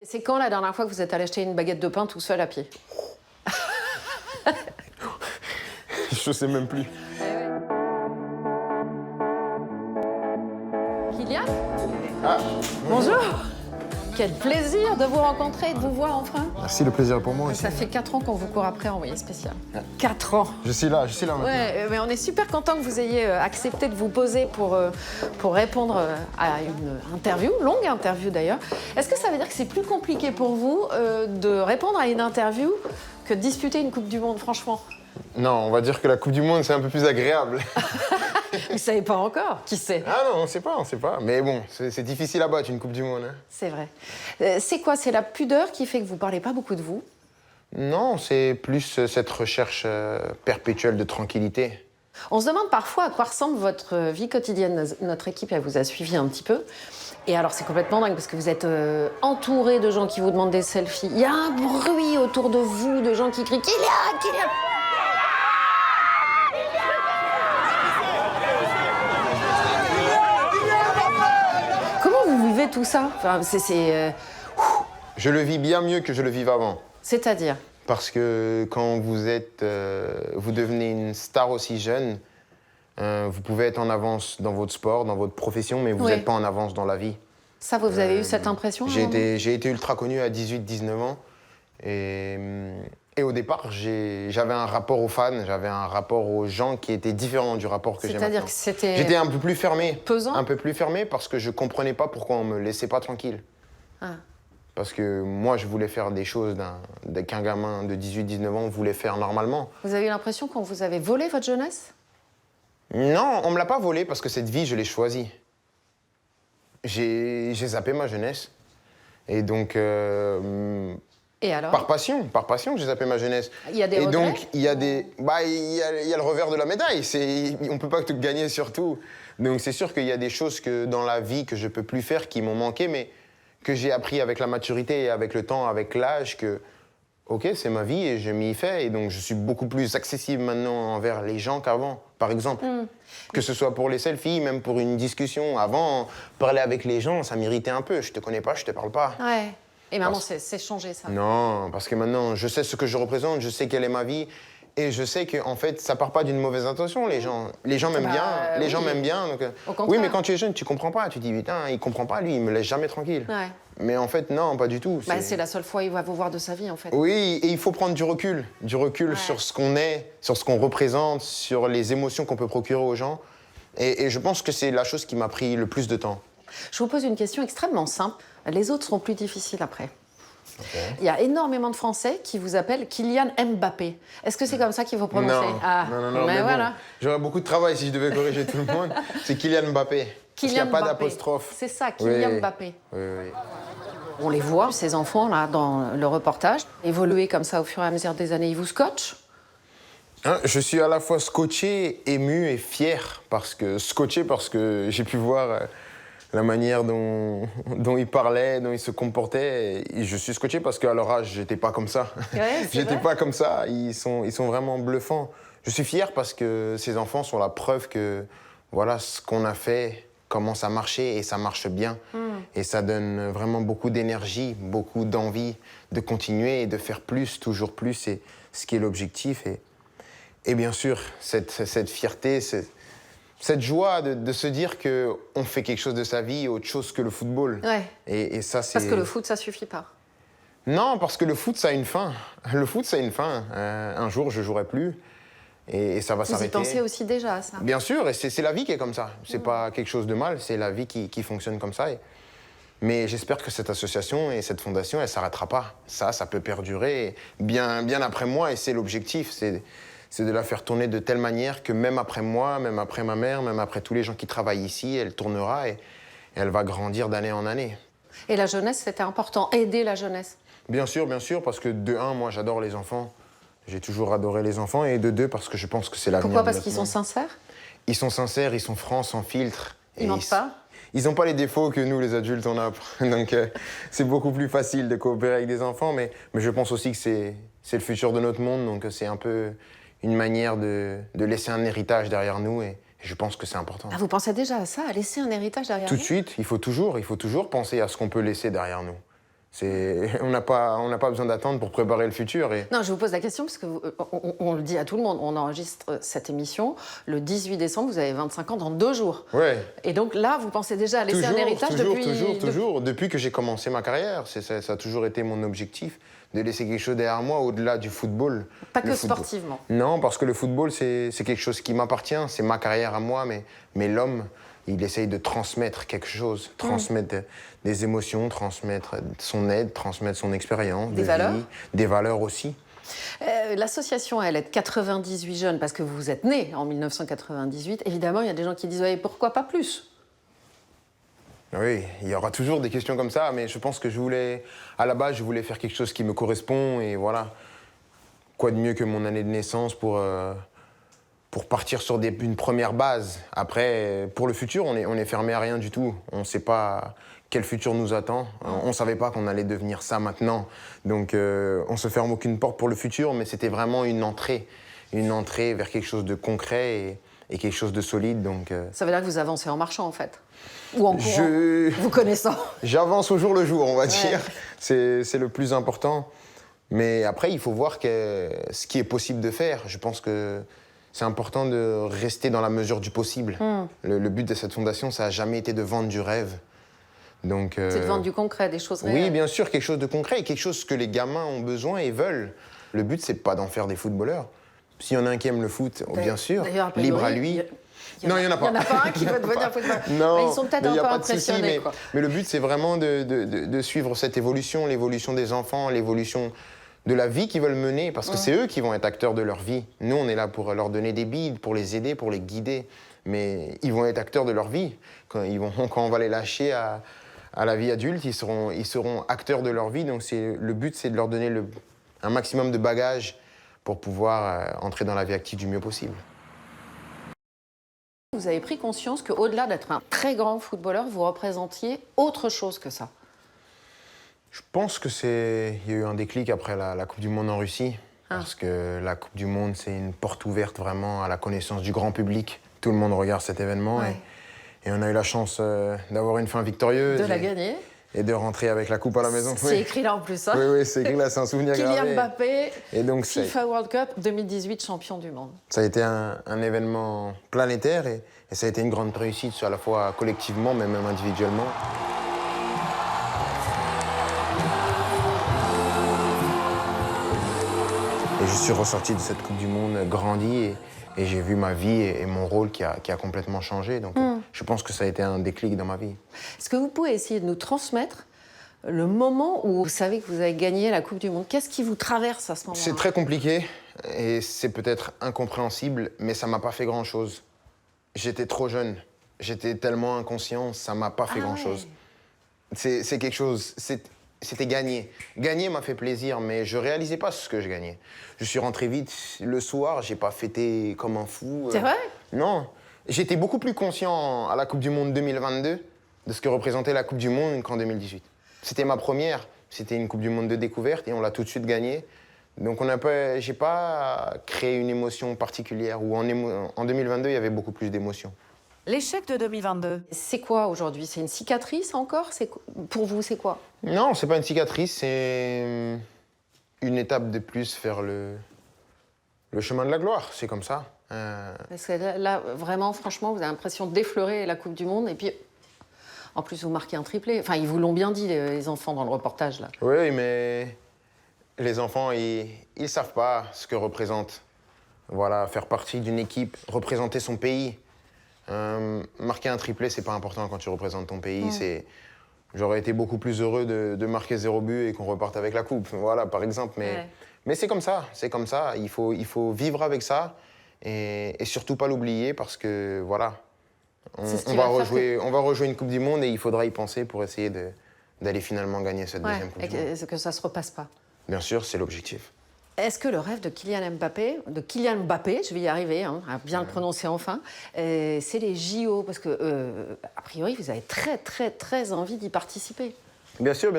C'est quand la dernière fois que vous êtes allé acheter une baguette de pain tout seul à pied? Je sais même plus. Kylian? Ah, Bonjour. Quel plaisir de vous rencontrer et de vous voir enfin. merci, le plaisir est pour moi aussi. Ça fait 4 ans qu'on vous court après envoyé spécial. 4 ans. Je suis là maintenant. Ouais, mais on est super content que vous ayez accepté de vous poser pour répondre à une interview, longue interview d'ailleurs. Est-ce que ça veut dire que c'est plus compliqué pour vous de répondre à une interview que de disputer une Coupe du Monde, franchement? Non, on va dire que la Coupe du Monde, c'est un peu plus agréable. Vous savez pas encore, qui sait? Ah non, on sait pas. Mais bon, c'est difficile à battre une Coupe du Monde. Hein. C'est vrai. C'est quoi? C'est la pudeur qui fait que vous parlez pas beaucoup de vous? Non, c'est plus cette recherche perpétuelle de tranquillité. On se demande parfois à quoi ressemble votre vie quotidienne. Notre équipe, elle vous a suivi un petit peu. Et alors, c'est complètement dingue parce que vous êtes entouré de gens qui vous demandent des selfies. Il y a un bruit autour de vous, de gens qui crient « Kylian, Kylian !» Comment vous vivez tout ça? Enfin, Je le vis bien mieux que je le vivais avant. C'est-à-dire? Parce que quand vous devenez une star aussi jeune, vous pouvez être en avance dans votre sport, dans votre profession, mais vous Ouais. n'êtes pas en avance dans la vie. Ça, vous avez eu cette impression? à un moment J'ai été ultra connu à 18-19 ans. Et au départ, j'avais un rapport aux fans, j'avais un rapport aux gens qui était différent du rapport que j'ai maintenant. C'est-à-dire que c'était... J'étais un peu plus fermé. Pesant? Un peu plus fermé parce que je comprenais pas pourquoi on me laissait pas tranquille. Ah. Parce que moi, je voulais faire des choses qu'un gamin de 18-19 ans voulait faire normalement. Vous avez eu l'impression qu'on vous avait volé votre jeunesse? Non, on me l'a pas volé parce que cette vie, je l'ai choisie. J'ai zappé ma jeunesse. Et donc, Et alors? par passion que j'ai zappé ma jeunesse. Il y a des Et regrets? donc, il y a le revers de la médaille. On peut pas tout gagner sur tout. Donc, c'est sûr qu'il y a des choses que dans la vie que je peux plus faire qui m'ont manqué, mais que j'ai appris avec la maturité et avec le temps, avec l'âge, que, OK, c'est ma vie et je m'y fais. Et donc, je suis beaucoup plus accessible maintenant envers les gens qu'avant, par exemple. Que ce soit pour les selfies, même pour une discussion. Avant, parler avec les gens, ça m'irritait un peu. Je te connais pas, je te parle pas. Ouais. Et maintenant, c'est changé, ça. Non, parce que maintenant, je sais ce que je représente, je sais quelle est ma vie. Et je sais que en fait, ça part pas d'une mauvaise intention, les gens. Les gens m'aiment bien, les gens m'aiment bien. Donc, Au contraire. oui, mais quand tu es jeune, tu comprends pas. Tu dis, putain, il comprend pas, lui, il me laisse jamais tranquille. Ouais. Mais en fait, non, pas du tout. Bah, c'est la seule fois où il va vous voir de sa vie, en fait. Oui, et il faut prendre du recul. Du recul Ouais. sur ce qu'on est, sur ce qu'on représente, sur les émotions qu'on peut procurer aux gens. Et je pense que c'est la chose qui m'a pris le plus de temps. Je vous pose une question extrêmement simple. Les autres seront plus difficiles après. Il y a énormément de Français qui vous appellent Kylian Mbappé. Est-ce que c'est comme ça qu'il faut prononcer? Non, mais mais voilà. bon, j'aurais beaucoup de travail si je devais corriger tout le monde. C'est Kylian Mbappé. Parce qu'il n'y a pas Mbappé. d'apostrophe. C'est ça, Kylian Oui. Mbappé. Oui, oui. On les voit, ces enfants-là, dans le reportage, évoluer comme ça au fur et à mesure des années. Ils vous scotchent? Hein, je suis à la fois scotché, ému et fier. Scotché parce que j'ai pu voir la manière dont ils parlaient, dont ils se comportaient. Et je suis scotché parce qu'à leur âge, j'étais pas comme ça. Ouais, c'est J'étais vrai. pas comme ça. Ils sont vraiment bluffants. Je suis fier parce que ces enfants sont la preuve que voilà, ce qu'on a fait commence à marcher et ça marche bien. Et ça donne vraiment beaucoup d'énergie, beaucoup d'envie de continuer et de faire plus, toujours plus. C'est ce qui est l'objectif. Et bien sûr, cette fierté, cette joie de se dire qu'on fait quelque chose de sa vie autre chose que le football. Ouais. Et ça, c'est... Parce que le foot, ça suffit pas. Non, parce que le foot, ça a une fin. Le foot, ça a une fin. Un jour, je jouerai plus et ça va Vous y s'arrêter. pensez aussi déjà à ça? Bien sûr, et c'est la vie qui est comme ça. C'est pas quelque chose de mal, c'est la vie qui fonctionne comme ça. Mais j'espère que cette association et cette fondation, elle s'arrêtera pas. Ça peut perdurer bien après moi et c'est l'objectif. C'est de la faire tourner de telle manière que même après moi, même après ma mère, même après tous les gens qui travaillent ici, elle tournera et elle va grandir d'année en année. Et la jeunesse, c'était important. Aider la jeunesse. Bien sûr, parce que de un, moi j'adore les enfants. J'ai toujours adoré les enfants. Et de deux, parce que je pense que c'est l'avenir. Pourquoi? de Parce notre qu'ils sont monde. sincères? Ils sont sincères, ils sont francs, sans filtre. Ils mentent pas? Ils n'ont pas les défauts que nous, les adultes, on a. Donc c'est beaucoup plus facile de coopérer avec des enfants. Mais je pense aussi que c'est le futur de notre monde. Donc c'est un peu une manière de laisser un héritage derrière nous. Et je pense que c'est important. Ah, vous pensez déjà à ça, à laisser un héritage derrière Tout vous? de suite, il faut toujours penser à ce qu'on peut laisser derrière nous. On n'a pas besoin d'attendre pour préparer le futur. Et... Non, je vous pose la question parce que on le dit à tout le monde. On enregistre cette émission le 18 décembre. Vous avez 25 ans dans 2 jours. Ouais. Et donc là, vous pensez déjà à laisser un héritage Toujours. Depuis que j'ai commencé ma carrière, ça a toujours été mon objectif de laisser quelque chose derrière moi au-delà du football. Pas que sportivement. Non, parce que le football, c'est quelque chose qui m'appartient. C'est ma carrière à moi, mais l'homme, il essaye de transmettre quelque chose, transmettre des émotions, transmettre son aide, transmettre son expérience, des valeurs, des valeurs aussi. L'association, elle aide 98 jeunes parce que vous êtes né en 1998. Évidemment, il y a des gens qui disent ouais, pourquoi pas plus? Oui, il y aura toujours des questions comme ça, mais je pense que à la base, je voulais faire quelque chose qui me correspond et voilà. Quoi de mieux que mon année de naissance pour partir sur une première base. Après, pour le futur, on est fermé à rien du tout. On ne sait pas quel futur nous attend. On ne savait pas qu'on allait devenir ça maintenant. Donc, on ne se ferme aucune porte pour le futur, mais c'était vraiment une entrée vers quelque chose de concret et quelque chose de solide. Donc, ça veut dire que vous avancez en marchant, en fait? Ou en courant, vous connaissant? J'avance au jour le jour, on va dire. C'est le plus important. Mais après, il faut voir ce qui est possible de faire. Je pense que c'est important de rester dans la mesure du possible. Le but de cette fondation, ça n'a jamais été de vendre du rêve. Donc, c'est de vendre du concret, des choses réelles. Oui, bien sûr, quelque chose de concret, quelque chose que les gamins ont besoin et veulent. Le but, c'est pas d'en faire des footballeurs. S'il y en a un qui aime le foot, bien sûr, libre à lui. Non, il n'y en a pas. Il n'y en a pas un qui va devenir footballeur. Non, ils sont peut-être un peu impressionnés. Mais le but, c'est vraiment de suivre cette évolution, l'évolution des enfants, l'évolution de la vie qu'ils veulent mener, parce que c'est eux qui vont être acteurs de leur vie. Nous, on est là pour leur donner des billes, pour les aider, pour les guider. Mais ils vont être acteurs de leur vie. Quand on va les lâcher à la vie adulte, ils seront acteurs de leur vie. Donc le but, c'est de leur donner un maximum de bagages pour pouvoir entrer dans la vie active du mieux possible. Vous avez pris conscience qu'au-delà d'être un très grand footballeur, vous représentiez autre chose que ça? Je pense qu'il y a eu un déclic après la Coupe du Monde en Russie. Parce que la Coupe du Monde, c'est une porte ouverte vraiment à la connaissance du grand public. Tout le monde regarde cet événement. Et on a eu la chance d'avoir une fin victorieuse. De la gagner. Et de rentrer avec la coupe à la maison. C'est écrit là en plus. Hein. Oui, c'est écrit là, c'est un souvenir gravé. Kylian Mbappé, et donc, FIFA World Cup 2018, champion du monde. Ça a été un événement planétaire et ça a été une grande réussite, à la fois collectivement, mais même individuellement. Et je suis ressorti de cette Coupe du Monde grandi et j'ai vu ma vie et mon rôle qui a complètement changé. Donc je pense que ça a été un déclic dans ma vie. Est-ce que vous pouvez essayer de nous transmettre le moment où vous savez que vous avez gagné la Coupe du Monde? Qu'est-ce qui vous traverse à ce moment-là? C'est très compliqué et c'est peut-être incompréhensible, mais ça m'a pas fait grand-chose. J'étais trop jeune, j'étais tellement inconscient, ça m'a pas fait grand-chose. C'est quelque chose... C'était gagner. Gagner m'a fait plaisir, mais je réalisais pas ce que je gagnais. Je suis rentré vite. Le soir, j'ai pas fêté comme un fou. C'est vrai? Non. J'étais beaucoup plus conscient à la Coupe du Monde 2022 de ce que représentait la Coupe du Monde qu'en 2018. C'était ma première. C'était une Coupe du Monde de découverte et on l'a tout de suite gagnée. Donc j'ai pas créé une émotion particulière. Ou en 2022, il y avait beaucoup plus d'émotions. L'échec de 2022. C'est quoi aujourd'hui? C'est une cicatrice encore? Pour vous, c'est quoi? Non, c'est pas une cicatrice, c'est une étape de plus vers le chemin de la gloire, c'est comme ça. Parce que là, vraiment, franchement, vous avez l'impression d'effleurer la Coupe du Monde et puis, en plus, vous marquez un triplé. Enfin, ils vous l'ont bien dit, les enfants, dans le reportage, là. Oui, mais les enfants, ils savent pas ce que représente. Voilà, faire partie d'une équipe, représenter son pays. Marquer un triplé, c'est pas important quand tu représentes ton pays. J'aurais été beaucoup plus heureux de marquer 0 but et qu'on reparte avec la coupe, voilà, par exemple. Mais c'est comme ça, c'est comme ça. Il faut vivre avec ça et surtout pas l'oublier parce que, voilà, on va rejouer une Coupe du Monde et il faudra y penser pour essayer d'aller finalement gagner cette deuxième Coupe du Monde. Et que ça se repasse pas. Bien sûr, c'est l'objectif. Est-ce que le rêve de Kylian Mbappé, je vais y arriver, à bien le prononcer enfin, c'est les JO? Parce que, a priori, vous avez très, très, très envie d'y participer. Bien sûr,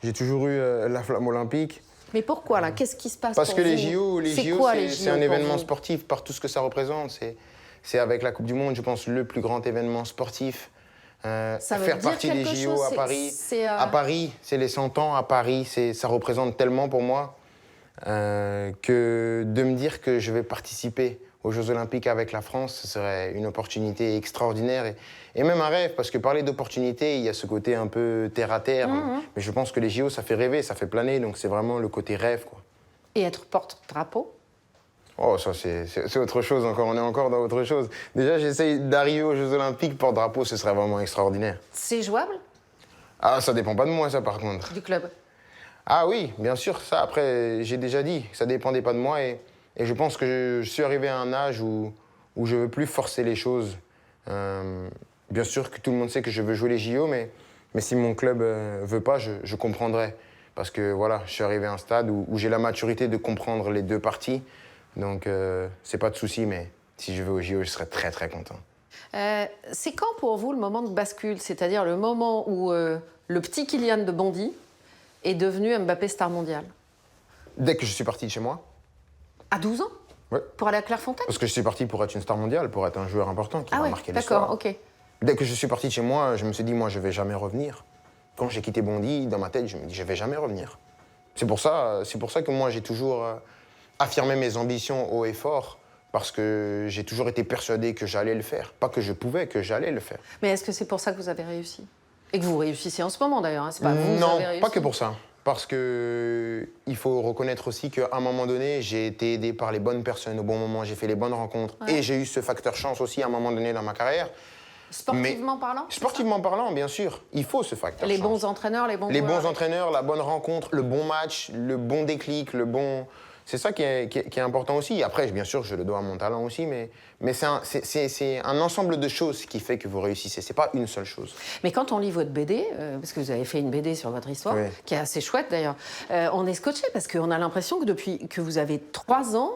j'ai toujours eu la flamme olympique. Mais pourquoi, là? Qu'est-ce qui se passe Parce pour que vous? les JO, c'est un événement sportif par tout ce que ça représente. C'est avec la Coupe du Monde, je pense, le plus grand événement sportif Ça veut faire dire partie des quelque JO chose, à c'est- Paris. c'est, À Paris, c'est les 100 ans. À Paris, ça représente tellement pour moi que de me dire que je vais participer aux Jeux Olympiques avec la France, ce serait une opportunité extraordinaire et même un rêve, parce que parler d'opportunité, il y a ce côté un peu terre à terre. Mais je pense que les JO, ça fait rêver, ça fait planer, donc c'est vraiment le côté rêve, quoi. Et être porte-drapeau? Oh, ça, c'est autre chose encore. On est encore dans autre chose. Déjà, j'essaye d'arriver aux Jeux Olympiques. Porte-drapeau, ce serait vraiment extraordinaire. C'est jouable Ah, ça dépend pas de moi, ça, par contre. du club? Ah oui, bien sûr, ça, après, j'ai déjà dit. Ça dépendait pas de moi. Et je pense que je suis arrivé à un âge où je veux plus forcer les choses. Bien sûr que tout le monde sait que je veux jouer les JO, mais si mon club veut pas, je comprendrai. Parce que, voilà, je suis arrivé à un stade où j'ai la maturité de comprendre les deux parties. Donc, c'est pas de souci, mais si je vais au JO, je serais très, très content. C'est quand pour vous le moment de bascule? C'est-à-dire le moment où le petit Kylian de Bondy est devenu Mbappé star mondial? Dès que je suis parti de chez moi, À 12 ans? ouais. Pour aller à Clairefontaine? Parce que je suis parti pour être une star mondiale, pour être un joueur important qui Ah va ouais, marquer d'accord, l'histoire. ok. Dès que je suis parti de chez moi, je me suis dit, moi, je vais jamais revenir. Quand j'ai quitté Bondy, dans ma tête, je me dis, je vais jamais revenir. C'est pour ça que moi, j'ai toujours affirmé mes ambitions haut et fort, parce que j'ai toujours été persuadé que j'allais le faire. Pas que je pouvais, que j'allais le faire. Mais est-ce que c'est pour ça que vous avez réussi? Et que vous réussissez en ce moment d'ailleurs, hein, c'est pas vous Non, avez réussi. pas que pour ça. Parce que il faut reconnaître aussi qu'à un moment donné, j'ai été aidé par les bonnes personnes au bon moment, j'ai fait les bonnes rencontres. Ouais. Et j'ai eu ce facteur chance aussi à un moment donné dans ma carrière. Sportivement parlant? c'est Sportivement parlant, bien sûr, il faut ce ça facteur Les chance. bons entraîneurs, les bons Les joueurs. bons entraîneurs, la bonne rencontre, le bon match, le bon déclic, le bon... C'est ça qui est important aussi. Après, bien sûr, je le dois à mon talent aussi, mais c'est un ensemble de choses qui fait que vous réussissez. C'est pas une seule chose. Mais quand on lit votre BD, parce que vous avez fait une BD sur votre histoire, Oui. qui est assez chouette d'ailleurs, on est scotché parce qu'on a l'impression que depuis que vous avez 3 ans,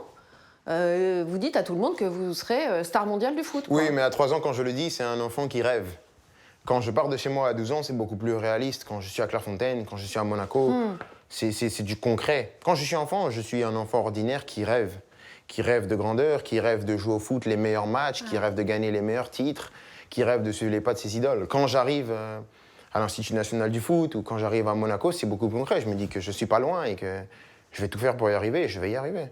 vous dites à tout le monde que vous serez star mondiale du foot. quoi. Oui, mais à 3 ans, quand je le dis, c'est un enfant qui rêve. Quand je pars de chez moi à 12 ans, c'est beaucoup plus réaliste. Quand je suis à Clairefontaine, quand je suis à Monaco, c'est du concret. Quand je suis enfant, je suis un enfant ordinaire qui rêve de grandeur, qui rêve de jouer au foot les meilleurs matchs, qui rêve de gagner les meilleurs titres, qui rêve de suivre les pas de ses idoles. Quand j'arrive à l'Institut national du foot ou quand j'arrive à Monaco, c'est beaucoup plus concret. Je me dis que je suis pas loin et que je vais tout faire pour y arriver et je vais y arriver.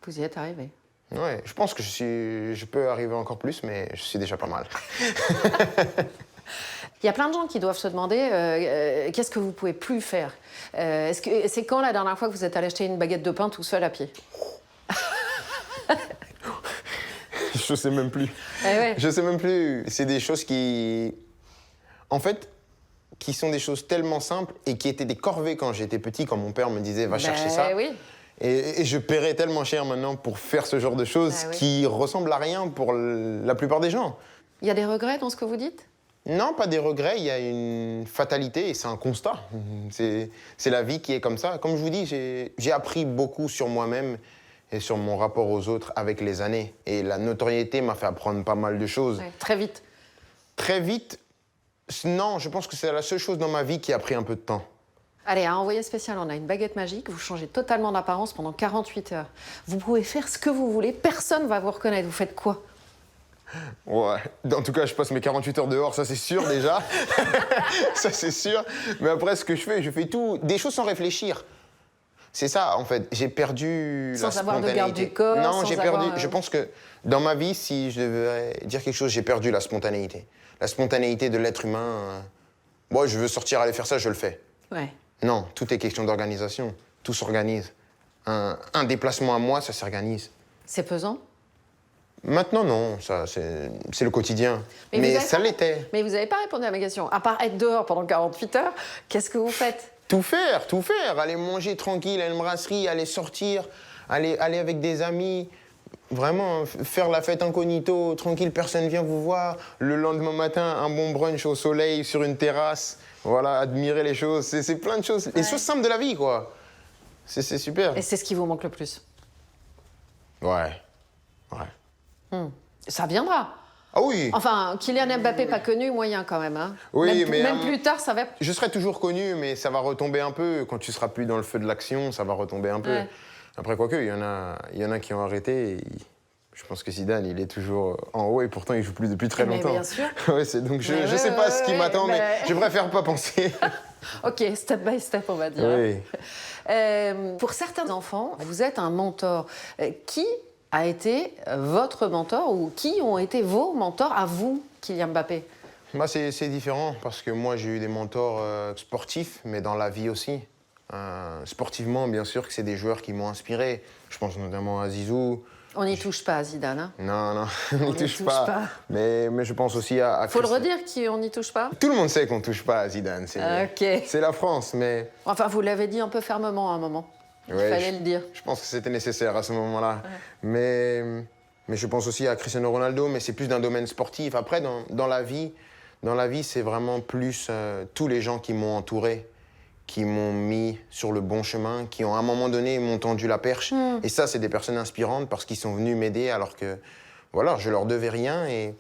Vous y êtes arrivé. Ouais, je pense que je peux arriver encore plus, mais je suis déjà pas mal. Il y a plein de gens qui doivent se demander qu'est-ce que vous pouvez plus faire. C'est quand la dernière fois que vous êtes allé acheter une baguette de pain tout seul à pied? Je sais même plus. Eh ouais. Je sais même plus. C'est des choses qui, en fait, qui sont des choses tellement simples et qui étaient des corvées quand j'étais petit, quand mon père me disait va chercher ça. Oui. Et je paierais tellement cher maintenant pour faire ce genre de choses oui. qui ressemblent à rien pour la plupart des gens. Il y a des regrets dans ce que vous dites? Non, pas des regrets, il y a une fatalité et c'est un constat. C'est la vie qui est comme ça. Comme je vous dis, j'ai appris beaucoup sur moi-même et sur mon rapport aux autres avec les années. Et la notoriété m'a fait apprendre pas mal de choses. Ouais, très vite. Très vite, non, je pense que c'est la seule chose dans ma vie qui a pris un peu de temps. Allez, à envoyé spécial, on a une baguette magique. Vous changez totalement d'apparence pendant 48 heures. Vous pouvez faire ce que vous voulez. Personne ne va vous reconnaître. Vous faites quoi? Ouais, en tout cas, je passe mes 48 heures dehors, ça c'est sûr déjà. Ça c'est sûr. Mais après, ce que je fais tout, des choses sans réfléchir. C'est ça, en fait. J'ai perdu Sans la avoir de spontanéité. garde du corps, Non, sans j'ai perdu. avoir, Je pense que dans ma vie, si je devais dire quelque chose, j'ai perdu la spontanéité. La spontanéité de l'être humain. Moi, je veux sortir, aller faire ça, je le fais. Ouais. Non, tout est question d'organisation. Tout s'organise. Un déplacement à moi, ça s'organise. C'est pesant? Maintenant, non, ça, c'est le quotidien. Mais Mais vous avez ça pas- l'était. Mais vous n'avez pas répondu à ma question. À part être dehors pendant 48 heures, qu'est-ce que vous faites? Tout faire, tout faire. Aller manger tranquille à une brasserie, aller sortir, aller avec des amis. Vraiment, faire la fête incognito, tranquille, personne vient vous voir. Le lendemain matin, un bon brunch au soleil, sur une terrasse. Voilà, admirer les choses. C'est plein de choses. Les choses simples de la vie, quoi. C'est super. Et c'est ce qui vous manque le plus? Ouais. Ça viendra. Ah oui. Enfin, Kylian Mbappé pas connu, moyen quand même. Hein. Oui, même, mais, même plus tard, ça va. Je serai toujours connu, mais ça va retomber un peu. Quand tu seras plus dans le feu de l'action, ça va retomber un peu. Ouais. Après, quoique, il y en a qui ont arrêté et Je pense que Zidane, il est toujours en haut et pourtant il joue plus depuis très Mais longtemps. bien sûr. Ouais, donc je sais pas ce qui m'attend, mais je préfère pas penser. Ok, step by step, on va dire. Oui. Pour certains enfants, vous êtes un mentor. Qui a été votre mentor ou qui ont été vos mentors à vous, Kylian Mbappé? Moi, c'est différent parce que moi, j'ai eu des mentors sportifs, mais dans la vie aussi. Sportivement, bien sûr que c'est des joueurs qui m'ont inspiré. Je pense notamment à Zizou. On n'y touche pas à Zidane. Hein. Non, on n'y touche pas. Mais je pense aussi à Faut le redire qu'on n'y touche pas. Tout le monde sait qu'on touche pas à Zidane. Ok. C'est la France, mais... Enfin, vous l'avez dit un peu fermement à un moment. Il Ouais, fallait le dire. Je pense que c'était nécessaire à ce moment-là. Ouais. Mais je pense aussi à Cristiano Ronaldo, mais c'est plus d'un domaine sportif. Après, dans la vie, c'est vraiment plus tous les gens qui m'ont entouré, qui m'ont mis sur le bon chemin, qui ont à un moment donné m'ont tendu la perche. Et ça, c'est des personnes inspirantes parce qu'ils sont venus m'aider alors que voilà, je leur devais rien et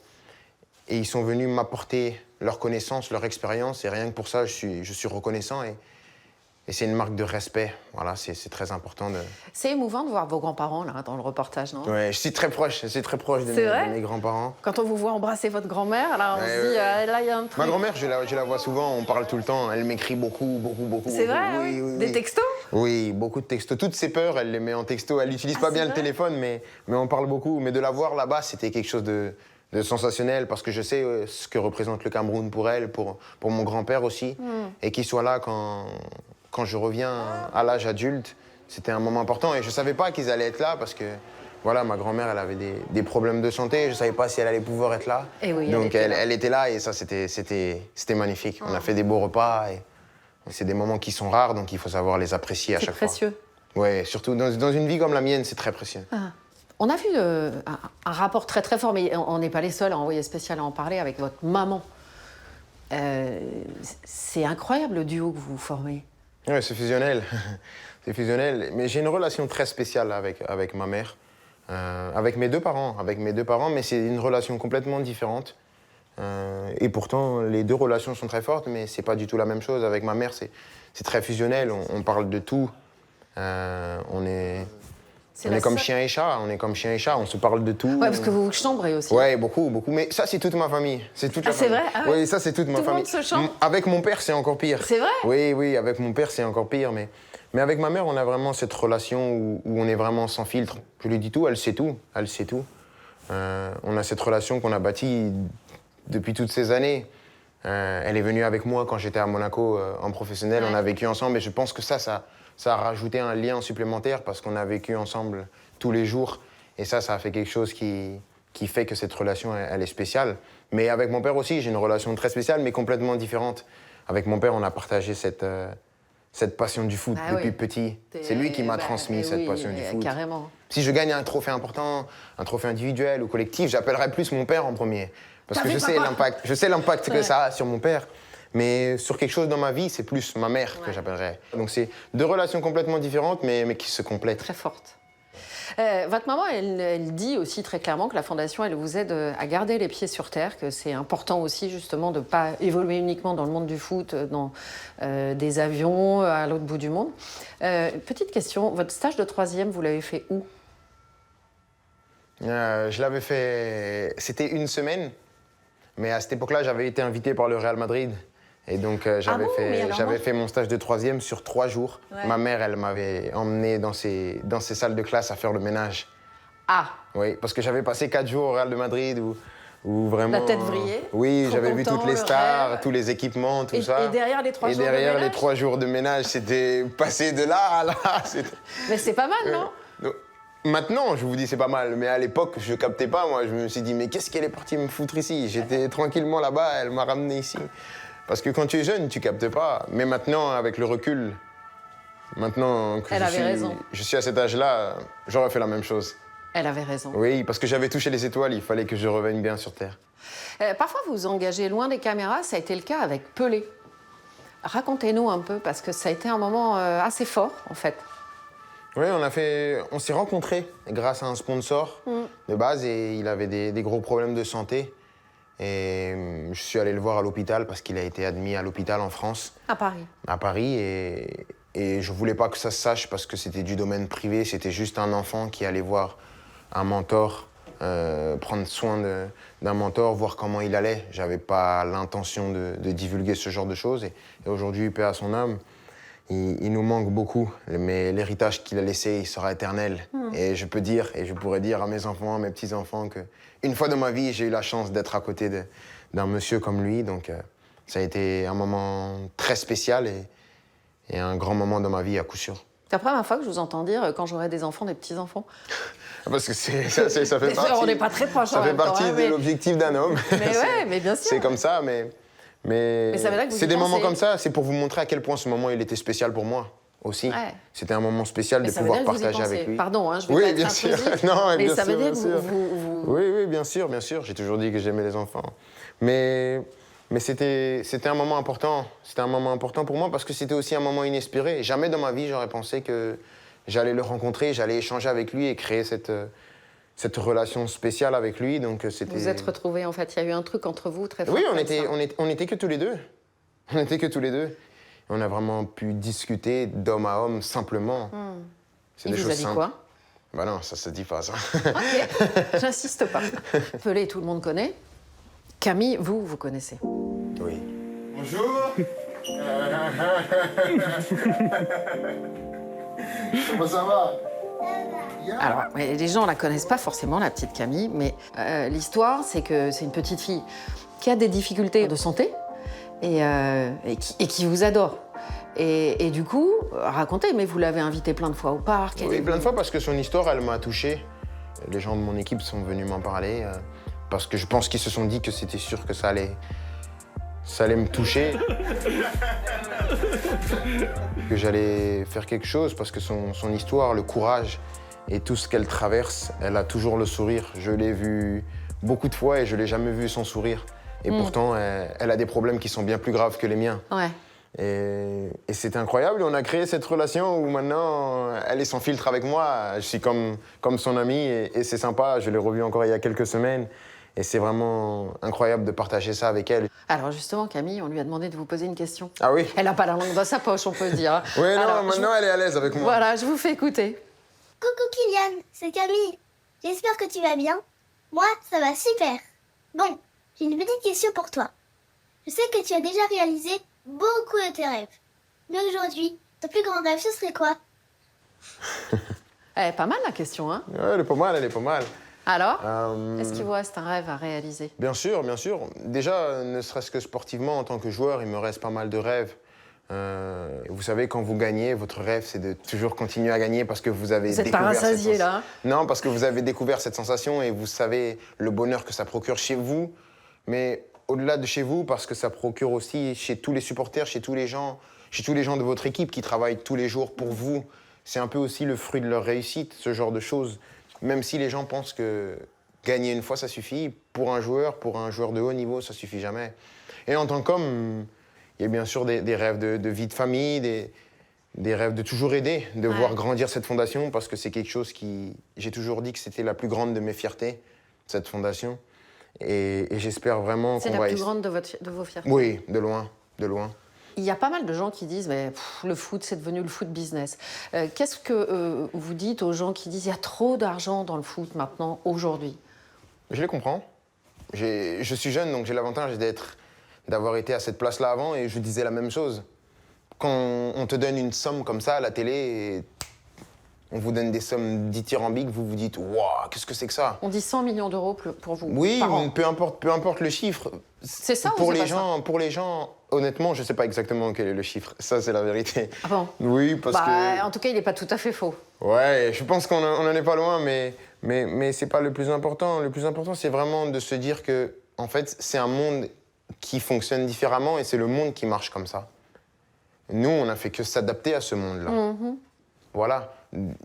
ils sont venus m'apporter leur connaissance, leur expérience et rien que pour ça, je suis reconnaissant et c'est une marque de respect. Voilà, c'est très important de... C'est émouvant de voir vos grands-parents là dans le reportage, non? Ouais, je suis très proche de mes grands-parents. Quand on vous voit embrasser votre grand-mère, là, on se dit, là, il y a un truc. Ma grand-mère, je la vois souvent, on parle tout le temps. Elle m'écrit beaucoup. C'est vrai, oui. Des textos? Oui, beaucoup de textos. Toutes ses peurs, elle les met en texto. Elle n'utilise pas bien le téléphone, mais on parle beaucoup. Mais de la voir là-bas, c'était quelque chose de sensationnel parce que je sais ce que représente le Cameroun pour elle, pour mon grand-père aussi. Et qu'il soit là quand je reviens à l'âge adulte, c'était un moment important. Et je ne savais pas qu'ils allaient être là parce que voilà, ma grand-mère, elle avait des problèmes de santé. Je ne savais pas si elle allait pouvoir être là. Et oui, donc elle était là et ça, c'était magnifique. On a fait des beaux repas. Et c'est des moments qui sont rares, donc il faut savoir les apprécier à chaque fois. C'est précieux. Oui, surtout dans une vie comme la mienne, c'est très précieux. On a vu un rapport très très fort, mais on n'est pas les seuls à envoyer spécial à en parler avec votre maman. C'est incroyable le duo que vous formez. Oui, c'est fusionnel. C'est fusionnel. Mais j'ai une relation très spéciale avec ma mère, avec mes deux parents, mais c'est une relation complètement différente. Et pourtant, les deux relations sont très fortes, mais c'est pas du tout la même chose. Avec ma mère, c'est très fusionnel. On parle de tout. On est comme chien et chat. On se parle de tout. Ouais, parce que vous vous chambrez aussi. Ouais, beaucoup. Mais ça, c'est toute ma famille. C'est toute la c'est famille. vrai? Ah ouais. Oui, ça, c'est toute ma famille. Tout le monde se chambre? Avec mon père, c'est encore pire. C'est vrai? Oui, avec mon père, c'est encore pire. Mais avec ma mère, on a vraiment cette relation où on est vraiment sans filtre. Je lui dis tout, elle sait tout. On a cette relation qu'on a bâtie depuis toutes ces années. Elle est venue avec moi quand j'étais à Monaco en professionnel. Ouais. On a vécu ensemble et je pense que ça a rajouté un lien supplémentaire parce qu'on a vécu ensemble tous les jours. Et ça a fait quelque chose qui fait que cette relation, elle est spéciale. Mais avec mon père aussi, j'ai une relation très spéciale, mais complètement différente. Avec mon père, on a partagé cette passion du foot depuis petit. C'est lui qui m'a transmis cette passion du foot. Carrément. Si je gagne un trophée important, un trophée individuel ou collectif, j'appellerai plus mon père en premier. Parce que je sais l'impact que ça a sur mon père. Mais sur quelque chose dans ma vie, c'est plus ma mère que j'appellerais. Donc c'est deux relations complètement différentes, mais qui se complètent. Très fortes. Votre maman, elle dit aussi très clairement que la Fondation, elle vous aide à garder les pieds sur terre, que c'est important aussi justement de ne pas évoluer uniquement dans le monde du foot, dans des avions à l'autre bout du monde. Petite question, votre stage de 3e, vous l'avez fait où? Je l'avais fait, c'était une semaine, mais à cette époque-là, j'avais été invité par le Real Madrid. Et donc, j'avais fait mon stage de 3e sur 3 jours. Ouais. Ma mère, elle m'avait emmené dans ses salles de classe à faire le ménage. Ah! Oui, parce que j'avais passé 4 jours au Real de Madrid où vraiment... La tête vrillée. Oui, j'avais vu toutes les stars, tous les équipements, tout ça. Et derrière les 3 jours de ménage? Et derrière les 3 jours de ménage, c'était passé de là à là. Mais c'est pas mal, non? Maintenant, je vous dis, c'est pas mal. Mais à l'époque, je captais pas, moi. Je me suis dit, mais qu'est-ce qu'elle est partie me foutre ici? J'étais tranquillement là-bas, elle m'a ramené ici. Parce que quand tu es jeune, tu captes pas. Mais maintenant, avec le recul, maintenant que je suis à cet âge-là, j'aurais fait la même chose. Elle avait raison. Oui, parce que j'avais touché les étoiles, il fallait que je revienne bien sur Terre. Parfois, vous vous engagez loin des caméras, ça a été le cas avec Pelé. Racontez-nous un peu, parce que ça a été un moment assez fort, en fait. Oui, on s'est rencontrés grâce à un sponsor de base et il avait des gros problèmes de santé. Et je suis allé le voir à l'hôpital parce qu'il a été admis à l'hôpital en France. À Paris. À Paris et je voulais pas que ça se sache parce que c'était du domaine privé. C'était juste un enfant qui allait voir un mentor prendre soin d'un mentor, voir comment il allait. J'avais pas l'intention de divulguer ce genre de choses. Et aujourd'hui, paix à son âme, il nous manque beaucoup. Mais l'héritage qu'il a laissé, il sera éternel. Et je peux dire, et je pourrais dire à mes enfants, à mes petits-enfants, qu'une fois dans ma vie, j'ai eu la chance d'être à côté d'un monsieur comme lui. Donc, ça a été un moment très spécial et un grand moment dans ma vie, à coup sûr. C'est la première fois que je vous entends dire quand j'aurai des enfants, des petits-enfants. Parce que ça fait partie... On n'est pas très proches Ça en fait même temps, partie hein, de l'objectif d'un homme. Mais ouais, mais bien sûr. C'est comme ça, mais ça veut dire que vous c'est y des moments pensez. comme ça, c'est pour vous montrer à quel point ce moment il était spécial pour moi aussi. Ouais. C'était un moment spécial Mais de ça veut pouvoir dire que vous y partager pensez. avec lui. Pardon, hein, je vais Oui, pas être bien sûr. intrusif, Non, mais bien ça veut sûr, dire bien que sûr. vous... Oui, bien sûr, bien sûr. J'ai toujours dit que j'aimais les enfants. Mais c'était un moment important. C'était un moment important pour moi parce que c'était aussi un moment inespéré. Jamais dans ma vie, j'aurais pensé que j'allais le rencontrer, j'allais échanger avec lui et créer cette relation spéciale avec lui. Donc, c'était... Vous êtes retrouvés, en fait. Il y a eu un truc entre vous très fort. Oui, comme ça. on était que tous les deux. On était que tous les deux. On a vraiment pu discuter d'homme à homme simplement. C'est Il des vous a choses dit simples. quoi? Bah non, ça se dit pas, ça. Ok, j'insiste pas. Pelé, tout le monde connaît. Camille, vous connaissez. Oui. Bonjour. Comment ça va? Alors, mais les gens la connaissent pas forcément, la petite Camille, mais l'histoire, c'est que c'est une petite fille qui a des difficultés de santé et qui vous adore. Et du coup, racontez, mais vous l'avez invitée plein de fois au parc. Oui, plein de fois parce que son histoire, elle m'a touché. Les gens de mon équipe sont venus m'en parler parce que je pense qu'ils se sont dit que c'était sûr que ça allait me toucher. Que j'allais faire quelque chose parce que son histoire, le courage et tout ce qu'elle traverse, elle a toujours le sourire. Je l'ai vue beaucoup de fois et je l'ai jamais vue sans sourire. Et pourtant, elle a des problèmes qui sont bien plus graves que les miens. Ouais. Et c'est incroyable, on a créé cette relation où maintenant, elle est sans filtre avec moi. Je suis comme son amie et c'est sympa. Je l'ai revue encore il y a quelques semaines. Et c'est vraiment incroyable de partager ça avec elle. Alors justement, Camille, on lui a demandé de vous poser une question. Ah oui? Elle n'a pas la langue dans sa poche, on peut le dire. Oui, Alors, non, maintenant elle est à l'aise avec moi. Voilà, je vous fais écouter. Coucou Kylian, c'est Camille. J'espère que tu vas bien. Moi, ça va super. Bon, j'ai une petite question pour toi. Je sais que tu as déjà réalisé beaucoup de tes rêves. Mais aujourd'hui, ton plus grand rêve, ce serait quoi? Eh, pas mal la question, hein? Ouais, elle est pas mal, elle est pas mal. Alors, est-ce qu'il vous reste un rêve à réaliser? Bien sûr, bien sûr. Déjà, ne serait-ce que sportivement, en tant que joueur, il me reste pas mal de rêves. Vous savez, quand vous gagnez, votre rêve, c'est de toujours continuer à gagner parce que vous avez Vous êtes découvert pas cette rassasié, sensation. là, hein? Non, parce que vous avez découvert cette sensation et vous savez le bonheur que ça procure chez vous, mais au-delà de chez vous, parce que ça procure aussi chez tous les supporters, chez tous les gens de votre équipe qui travaillent tous les jours pour vous. C'est un peu aussi le fruit de leur réussite, ce genre de choses. Même si les gens pensent que gagner une fois, ça suffit, pour un joueur de haut niveau, ça suffit jamais. Et en tant qu'homme, il y a bien sûr des rêves de vie de famille, des rêves de toujours aider, de voir grandir cette fondation, parce que c'est quelque chose qui... J'ai toujours dit que c'était la plus grande de mes fiertés, cette fondation. Et j'espère vraiment qu'on C'est va... la plus grande de vos fiertés? Oui, de loin, de loin. Il y a pas mal de gens qui disent mais le foot, c'est devenu le foot business. Qu'est-ce que vous dites aux gens qui disent il y a trop d'argent dans le foot maintenant, aujourd'hui? Je les comprends. Je suis jeune, donc j'ai l'avantage d'avoir été à cette place-là avant et je disais la même chose. Quand on te donne une somme comme ça à la télé, on vous donne des sommes dithyrambiques, vous vous dites « Waouh, qu'est-ce que c'est que ça ?» On dit 100 millions d'euros pour vous, Oui, par an. peu importe le chiffre. C'est ça ou pour c'est les pas ça? Pour les gens, honnêtement, je ne sais pas exactement quel est le chiffre. Ça, c'est la vérité. Ah bon? Oui, parce que... En tout cas, il n'est pas tout à fait faux. Ouais, je pense qu'on n'en est pas loin, mais c'est pas le plus important. Le plus important, c'est vraiment de se dire que, en fait, c'est un monde qui fonctionne différemment et c'est le monde qui marche comme ça. Nous, on n'a fait que s'adapter à ce monde-là. Voilà.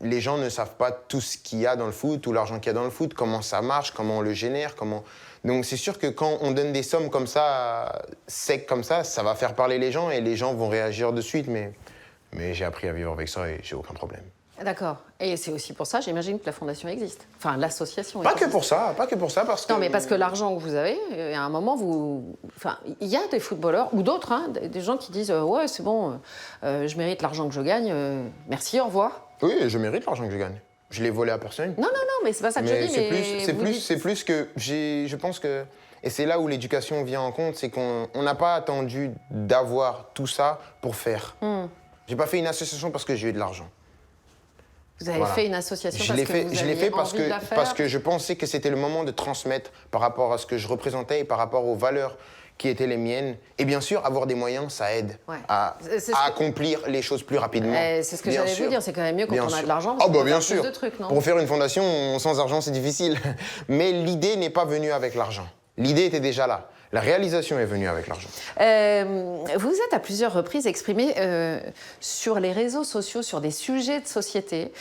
Les gens ne savent pas tout ce qu'il y a dans le foot, tout l'argent qu'il y a dans le foot, comment ça marche, comment on le génère, comment... Donc c'est sûr que quand on donne des sommes comme ça, secs comme ça va faire parler les gens et les gens vont réagir de suite, mais j'ai appris à vivre avec ça et j'ai aucun problème. D'accord. Et c'est aussi pour ça, j'imagine, que la fondation existe. Enfin, l'association Pas existe. que pour ça, parce que... Non, mais parce que l'argent que vous avez, à un moment, enfin, il y a des footballeurs, ou d'autres, hein, des gens qui disent ouais, c'est bon, je mérite l'argent que je gagne, merci, au revoir. Oui, je mérite l'argent que je gagne. Je l'ai volé à personne. Non, mais c'est pas ça que je dis. C'est plus que je pense que, et c'est là où l'éducation vient en compte, c'est qu'on n'a pas attendu d'avoir tout ça pour faire. J'ai pas fait une association parce que j'ai eu de l'argent. Vous avez fait une association Je l'ai fait de la faire. parce que je pensais que c'était le moment de transmettre par rapport à ce que je représentais et par rapport aux valeurs qui étaient les miennes. Et bien sûr, avoir des moyens, ça aide à accomplir les choses plus rapidement. C'est ce que j'allais vous dire, c'est quand même mieux quand on a de l'argent. Ah bah bien sûr. De trucs, non? Pour faire une fondation, sans argent, c'est difficile. Mais l'idée n'est pas venue avec l'argent. L'idée était déjà là. La réalisation est venue avec l'argent. Vous êtes à plusieurs reprises exprimé sur les réseaux sociaux, sur des sujets de société,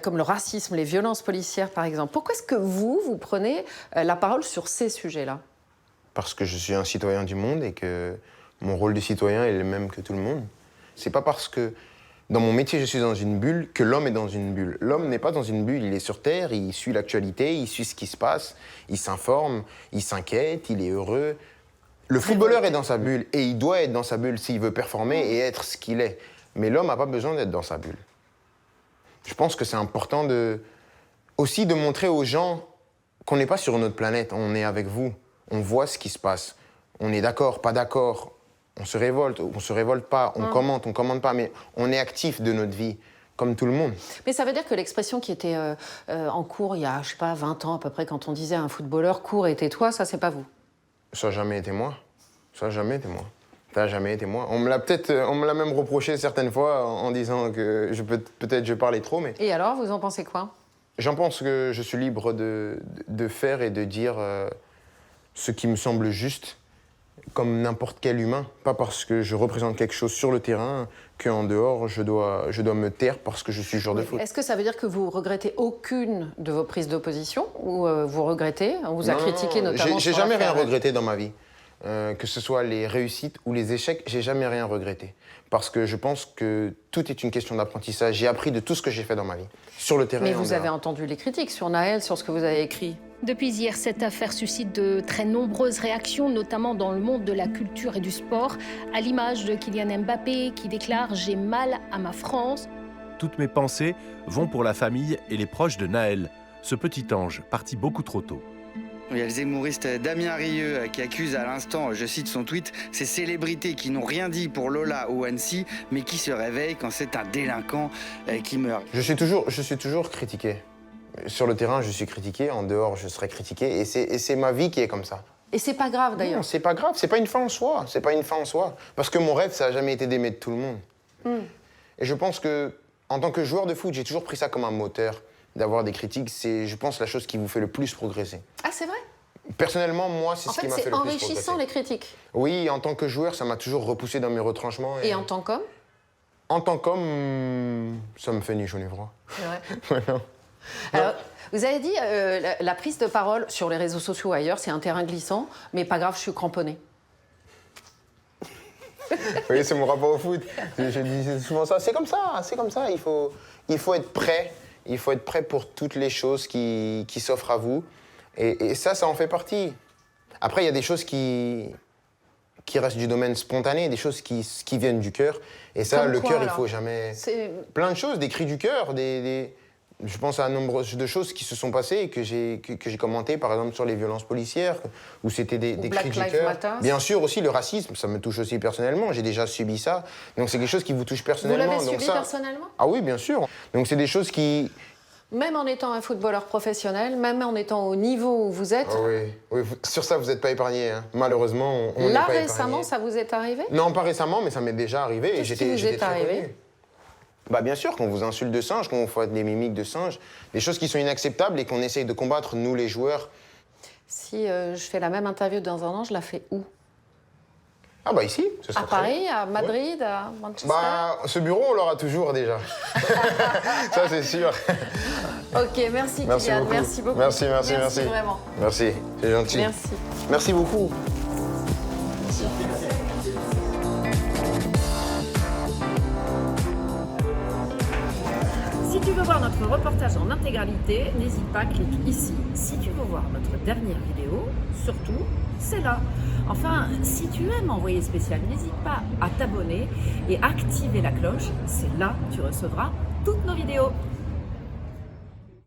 comme le racisme, les violences policières, par exemple. Pourquoi est-ce que vous prenez la parole sur ces sujets-là? Parce que je suis un citoyen du monde et que mon rôle de citoyen est le même que tout le monde. C'est pas parce que dans mon métier je suis dans une bulle que l'homme est dans une bulle. L'homme n'est pas dans une bulle, il est sur Terre, il suit l'actualité, il suit ce qui se passe, il s'informe, il s'inquiète, il est heureux. Le footballeur est dans sa bulle et il doit être dans sa bulle s'il veut performer et être ce qu'il est. Mais l'homme n'a pas besoin d'être dans sa bulle. Je pense que c'est important aussi de montrer aux gens qu'on n'est pas sur une autre planète, on est avec vous. On voit ce qui se passe. On est d'accord, pas d'accord. On se révolte pas. On commente pas. Mais on est actif de notre vie, comme tout le monde. Mais ça veut dire que l'expression qui était en cours il y a, je sais pas, 20 ans à peu près, quand on disait à un footballeur « cours et tais-toi », ça, c'est pas vous? Ça n'a jamais été moi. Ça n'a jamais été moi. Ça n'a jamais été moi. On me l'a même reproché certaines fois en disant que peut-être je parlais trop, mais... Et alors, vous en pensez quoi? J'en pense que je suis libre de faire et de dire... ce qui me semble juste, comme n'importe quel humain. Pas parce que je représente quelque chose sur le terrain qu'en dehors, je dois me taire parce que je suis joueur de foot. Est-ce que ça veut dire que vous regrettez aucune de vos prises d'opposition? Ou vous regrettez? On vous a critiqué notamment j'ai sur jamais rien l'affaire... regretté dans ma vie. Que ce soit les réussites ou les échecs, j'ai jamais rien regretté. Parce que je pense que tout est une question d'apprentissage. J'ai appris de tout ce que j'ai fait dans ma vie, sur le terrain. Mais vous avez entendu les critiques sur Naël, sur ce que vous avez écrit? Depuis hier, cette affaire suscite de très nombreuses réactions, notamment dans le monde de la culture et du sport, à l'image de Kylian Mbappé qui déclare « J'ai mal à ma France ». Toutes mes pensées vont pour la famille et les proches de Naël, ce petit ange parti beaucoup trop tôt. Il y a le zémouriste Damien Rieu qui accuse à l'instant, je cite son tweet, ces célébrités qui n'ont rien dit pour Lola ou Annecy, mais qui se réveillent quand c'est un délinquant qui meurt. Je suis toujours critiqué. Sur le terrain, je suis critiqué. En dehors, je serai critiqué. Et c'est ma vie qui est comme ça. Et c'est pas grave d'ailleurs. Non, c'est pas grave. C'est pas une fin en soi. C'est pas une fin en soi. Parce que mon rêve, ça a jamais été d'aimer tout le monde. Et je pense que, en tant que joueur de foot, j'ai toujours pris ça comme un moteur. D'avoir des critiques, c'est, je pense, la chose qui vous fait le plus progresser. Ah, c'est vrai? Personnellement, moi, c'est ce qui m'a fait le plus progresser. En fait, c'est enrichissant, les critiques? Oui, en tant que joueur, ça m'a toujours repoussé dans mes retranchements. Et en tant qu'homme? En tant qu'homme, ça me fait ni chaud ni froid. C'est vrai. Alors, vous avez dit, la prise de parole sur les réseaux sociaux ou ailleurs, c'est un terrain glissant, mais pas grave, je suis cramponné. Oui, c'est mon rapport au foot. Je dis souvent ça. C'est comme ça. Il faut être prêt. Il faut être prêt pour toutes les choses qui s'offrent à vous. Et ça en fait partie. Après, il y a des choses qui restent du domaine spontané, des choses qui viennent du cœur. Et ça, comme le quoi, cœur, il alors? faut jamais... Plein de choses, des cris du cœur, Je pense à un nombre de choses qui se sont passées et que j'ai commentées, par exemple sur les violences policières, où c'était des cris du cœur. Bien sûr aussi le racisme, ça me touche aussi personnellement, j'ai déjà subi ça. Donc c'est quelque chose qui vous touche personnellement. Vous l'avez subi personnellement? Ah oui, bien sûr. Donc c'est des choses qui... Même en étant un footballeur professionnel, même en étant au niveau où vous êtes... Ah oui, sur ça vous n'êtes pas épargné. Hein. Malheureusement, on n'est pas épargné. Là récemment, ça vous est arrivé? Non, pas récemment, mais ça m'est déjà arrivé. Qu'est-ce qui vous est arrivé? Bah bien sûr, qu'on vous insulte de singe, qu'on vous fait des mimiques de singe, des choses qui sont inacceptables et qu'on essaye de combattre, nous les joueurs. Si je fais la même interview dans un an, je la fais où? Ah bah ici, ce sera à Paris, à Madrid, à Manchester? Bah ce bureau, on l'aura toujours déjà. Ça c'est sûr. Ok, merci Kylian, beaucoup. Merci beaucoup. Merci vraiment. Merci, c'est gentil. Merci. Merci beaucoup. Si tu veux voir notre reportage en intégralité, n'hésite pas à cliquer ici. Si tu veux voir notre dernière vidéo, surtout, c'est là. Enfin, si tu aimes Envoyé spécial, n'hésite pas à t'abonner et activer la cloche. C'est là que tu recevras toutes nos vidéos.